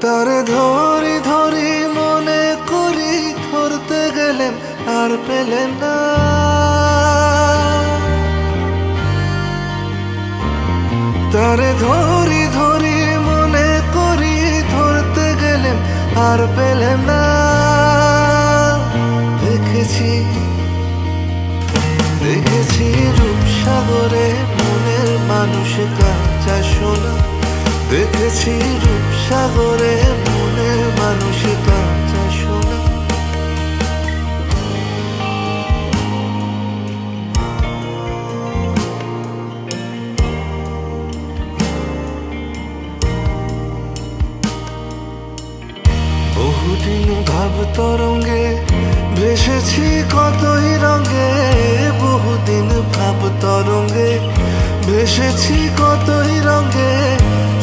তারে ধরি ধরি মনে করি, ধরতে গেলেন আর পেলেন না। তারে ধরি ধরি মনে করি, ধরতে গেলেন আর পেলেন না। দেখেছি দেখেছি রূপসাগরে মনের মানুষ কাঁচা সোনা। দেখেছি রূপসাগরে মনের মানুষ কাঁচা সোনা। বহুদিন ভাব তরঙ্গে ভেসেছি কতই রঙে। বহুদিন ভাব তরঙ্গে ভেসেছি কতই রঙে।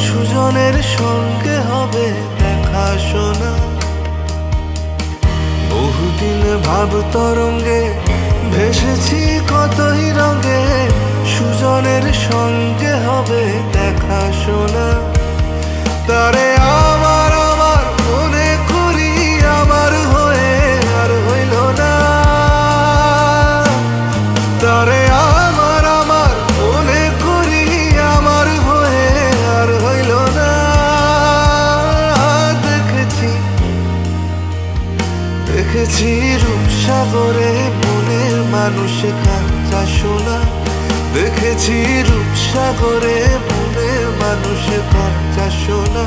সুজনের সঙ্গে হবে দেখা শোনা। বহুদিন ভাব তরঙ্গে ভেসেছি কতই রঙে। সুজনের সঙ্গে হবে দেখা শোনা। তারে আমার আমার মনে করি, আমার হয়ে আর হইল না। তারে আমার আমার মনে করি, আমার হয়ে আর হইল না। দেখেছি দেখেছি রূপসাগরে মনের মানুষ কাঁচা সোনা। দেখেছি রূপসাগরে মনের মানুষ কাঁচা সোনা।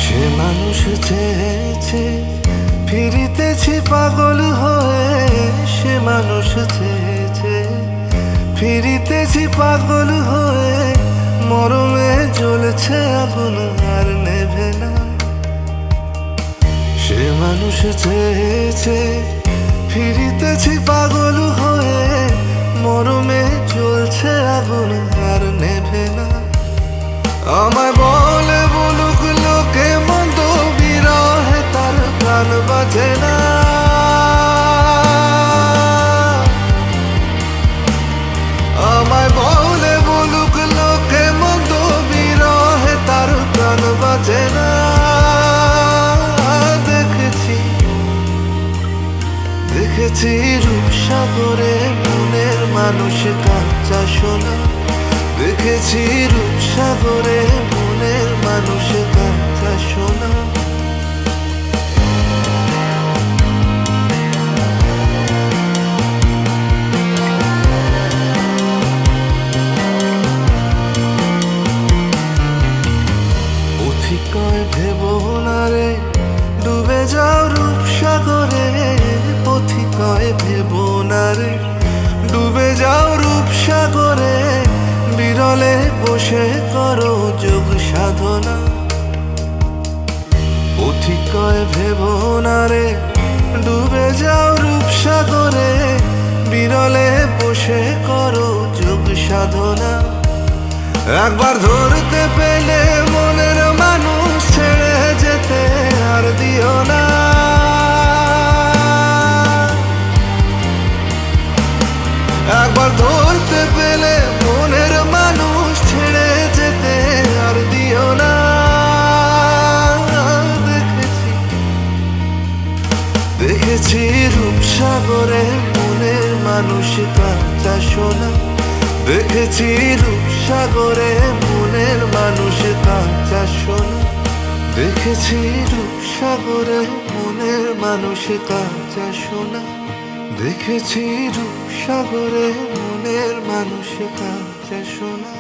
সে মানুষ চেয়েছে, ফিরিতেছি পাগল হয়ে। সে মানুষ চেয়েছে, ফিরিতেছি পাগল হয়ে। মরমে জ্বলছে আগুন আর নেভে না। সে মানুষ চেয়েছে, ফিরিতেছি পাগল হয়ে। মরমে জ্বলছে আগুন আর নেভে না। আমায় বলে বলুক লোকে মন্দ, বিরহে তার প্রাণ বাজে না। আমায় বলে বলুক লোকে মন্দ, বিরহে তার প্রাণ বাজে না। দেখেছি দেখেছি রূপসাগরে মনের মানুষ কাঁচা সোনা। দেখেছি রূপসাগরে মনের মানুষ কাঁচা সোনা। পথিকয় ভেবো না রে ডুবে যাও রূপসাগরে। পথিকয় ভেবো না রে ডুবে যাও রূপসাগরে। বিরলে বসে করো যোগ সাধনা। পথিকয় ভেবো না রে ডুবে যাও রূপসাগরে। বিরলে বসে করো যোগ সাধনা। একবার ধরতে পেলে মনের মানুষ ছেড়ে যেতে আর দিও না। একবার ধরতে পেলে মনের মানুষ ছেড়ে যেতে আর দিও না। দেখেছি দেখেছি রূপসাগরে মনের মানুষ কাঁচা সোনা। দেখেছি রূপসাগরে মনের মানুষ কাঁচা সোনা। দেখেছি রূপসাগরে মনের মানুষ কাঁচা সোনা। দেখেছি রূপসাগরে মনের মানুষ কাঁচা সোনা।